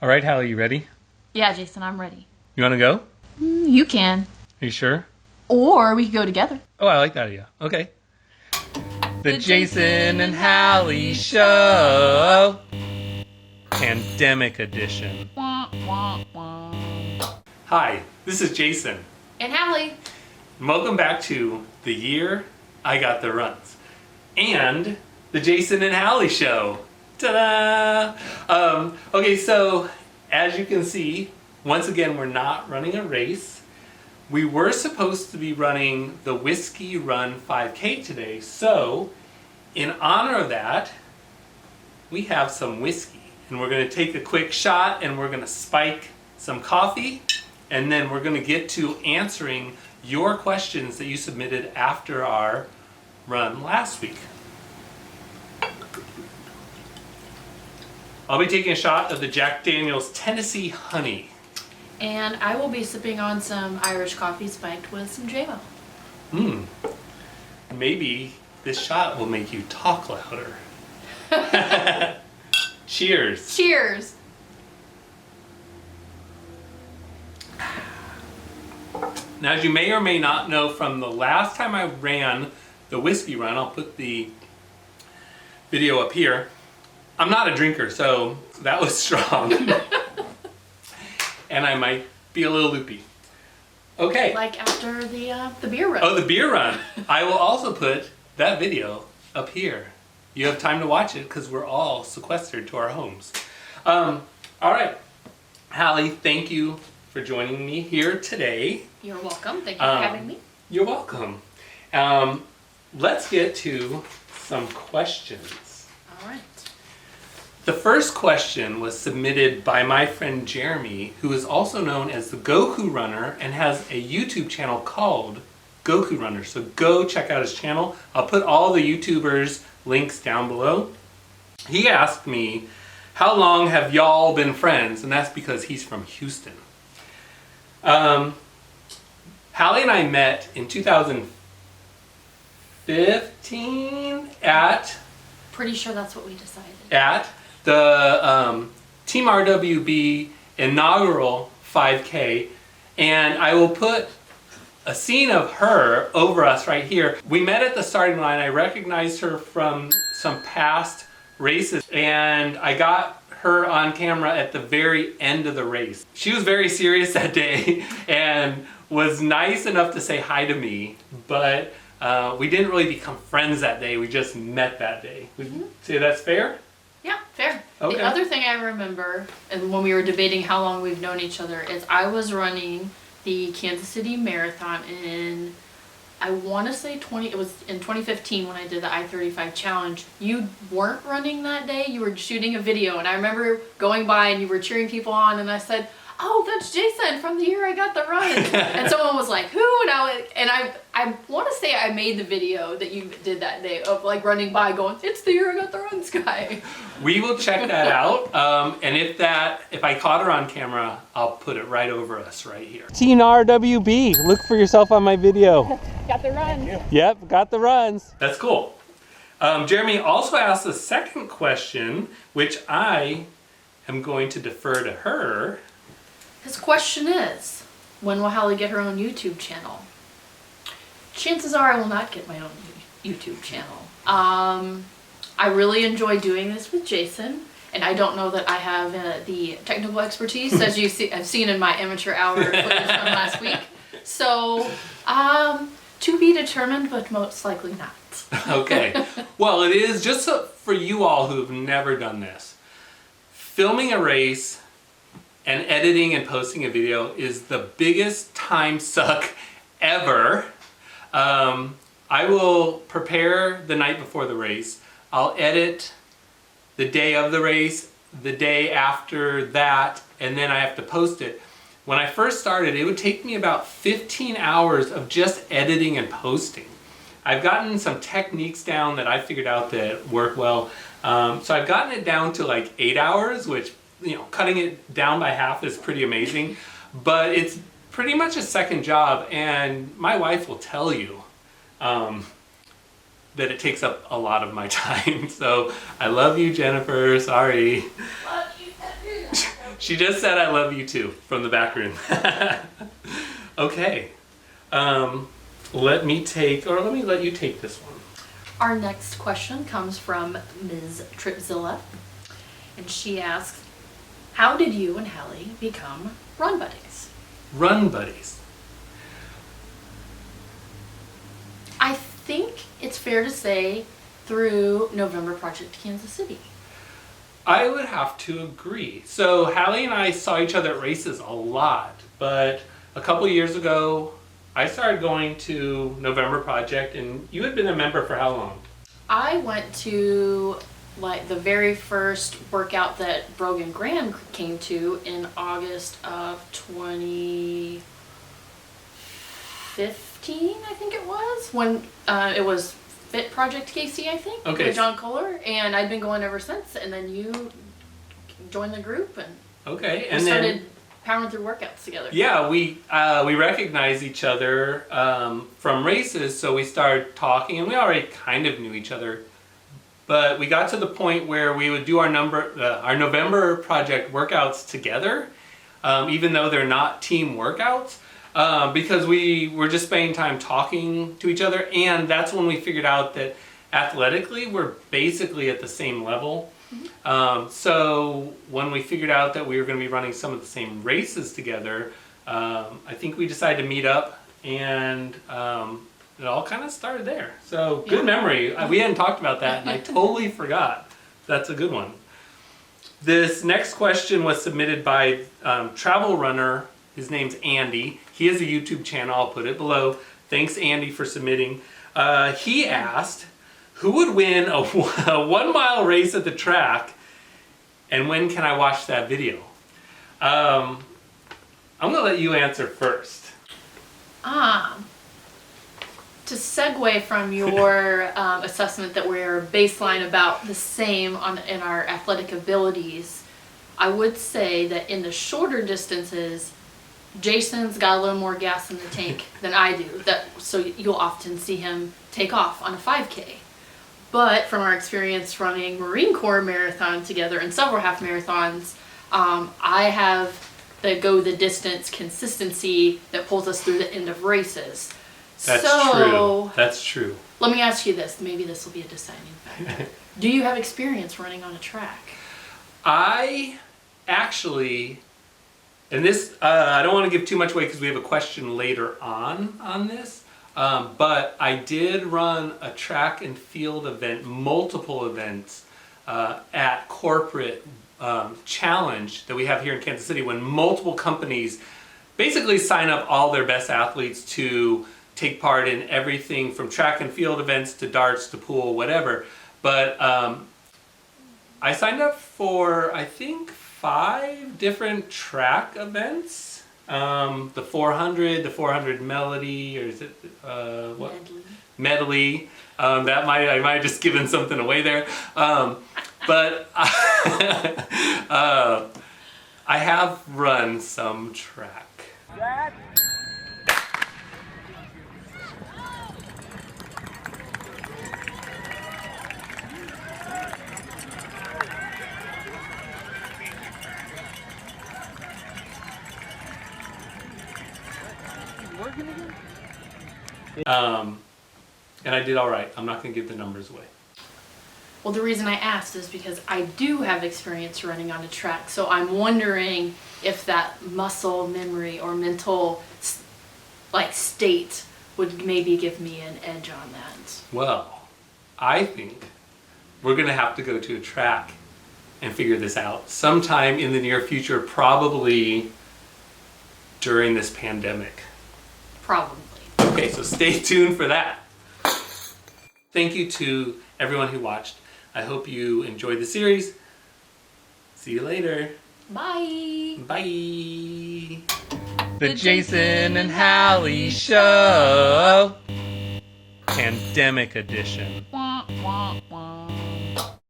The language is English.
All right, Hallie, you ready? Yeah, Jason, I'm ready. You want to go? You can. Are you sure? Or we could go together. Oh, I like that idea. Okay. The Jason and Hallie Show. Pandemic Edition. Wah, wah, wah. Hi, this is Jason. And Hallie. And welcome back to The Year I Got the Runs. And the Jason and Hallie Show. Ta-da! Okay, so as you can see, once again, we're not running a race. We were supposed to be running the Whiskey Run 5K today, so in honor of that, we have some whiskey. And we're going to take a quick shot and we're going to spike some coffee, and then we're going to get to answering your questions that you submitted after our run last week. I'll be taking a shot of the Jack Daniel's Tennessee Honey. And I will be sipping on some Irish coffee spiked with some JMO. Maybe this shot will make you talk louder. Cheers. Cheers. Now, as you may or may not know from the last time I ran the whiskey run, I'll put the video up here. I'm not a drinker, so that was strong. And I might be a little loopy. Okay. Like after the beer run. Oh, the beer run. I will also put that video up here. You have time to watch it because we're all sequestered to our homes. All right. Hallie, thank you for joining me here today. You're welcome. Thank you for having me. You're welcome. Let's get to some questions. All right. The first question was submitted by my friend Jeremy, who is also known as the Goku Runner and has a YouTube channel called Goku Runner. So go check out his channel. I'll put all the YouTubers' links down below. He asked me, how long have y'all been friends? And that's because he's from Houston. Hallie and I met in 2015 at... Pretty sure that's what we decided. At the Team RWB inaugural 5K, and I will put a scene of her over us right here. We met at the starting line. I recognized her from some past races, and I got her on camera at the very end of the race. She was very serious that day and was nice enough to say hi to me, but we didn't really become friends that day. We just met that day. Would you say that's fair? Yeah, fair. Okay. The other thing I remember, and when we were debating how long we've known each other, is I was running the Kansas City Marathon in, I want to say it was in 2015 when I did the I-35 challenge. You weren't running that day, you were shooting a video, and I remember going by and you were cheering people on, and I said, oh, that's Jason from the year I got the run. And someone was like, who? And I want to say I made the video that you did that day of like running by going, it's the year I got the runs guy. We will check that out. And if I caught her on camera, I'll put it right over us right here. Team RWB, look for yourself on my video. Got the runs. Yep, got the runs. That's cool. Jeremy also asked the second question, which I am going to defer to her. His question is, when will Hallie get her own YouTube channel? Chances are I will not get my own YouTube channel. I really enjoy doing this with Jason, and I don't know that I have the technical expertise, as I've seen in my amateur hour footage from last week. So, to be determined, but most likely not. Okay. Well, it is just for you all who have never done this. Filming a race and editing and posting a video is the biggest time suck ever. I will prepare the night before the race. I'll edit the day of the race, the day after that, and then I have to post it. When I first started, it would take me about 15 hours of just editing and posting. I've gotten some techniques down that I figured out that work well. So I've gotten it down to like 8 hours, which, you know, cutting it down by half is pretty amazing, but it's pretty much a second job, and my wife will tell you that it takes up a lot of my time. So I love you, Jennifer. Sorry. Love you. She just said I love you too from the back room. Okay. Let me let you take this one. Our next question comes from Ms. Tripzilla, and she asks, how did you and Hallie become run buddies? Run buddies. I think it's fair to say through November Project Kansas City. I would have to agree. So Hallie and I saw each other at races a lot, but a couple years ago, I started going to November Project, and you had been a member for how long? I went to like the very first workout that Brogan Graham came to in August of 2015, I think it was, when it was Fit Project KC, I think, okay, with John Kohler, and I've been going ever since. And then you joined the group, and okay, we started powering through workouts together. Yeah, we recognized each other from races, so we started talking, and we already kind of knew each other. But we got to the point where we would do our November Project workouts together, even though they're not team workouts, because we were just spending time talking to each other, and that's when we figured out that athletically we're basically at the same level. So when we figured out that we were going to be running some of the same races together, I think we decided to meet up, and it all kind of started there. So good memory. We hadn't talked about that, and I totally forgot. That's a good one. This next question was submitted by travel runner. His name's Andy. He has a YouTube channel. I'll put it below. Thanks, Andy, for submitting. He asked, who would win a 1 mile race at the track, and when can I watch that video? I'm going to let you answer first. To segue from your assessment that we're baseline about the same in our athletic abilities, I would say that in the shorter distances, Jason's got a little more gas in the tank than I do. So you'll often see him take off on a 5K. But from our experience running Marine Corps marathon together and several half marathons, I have the go the distance consistency that pulls us through the end of races. That's true. That's true. Let me ask you this. Maybe this will be a deciding factor. Do you have experience running on a track? I actually, and this, I don't want to give too much away because we have a question later on this, but I did run a track and field event, multiple events at corporate challenge that we have here in Kansas City, when multiple companies basically sign up all their best athletes to take part in everything from track and field events to darts to pool, whatever. But I signed up for, I think, 5 different track events. The 400, the 400 Melody, or is it what? Medley. I might have just given something away there. But I have run some track. And I did all right. I'm not going to give the numbers away. Well, the reason I asked is because I do have experience running on a track, so I'm wondering if that muscle memory or mental state would maybe give me an edge on that. Well, I think we're going to have to go to a track and figure this out sometime in the near future, probably during this pandemic. Probably. Okay, so stay tuned for that. Thank you to everyone who watched. I hope you enjoyed the series. See you later. Bye. Bye. The Jason and Hallie Show. Pandemic edition. Wah, wah, wah.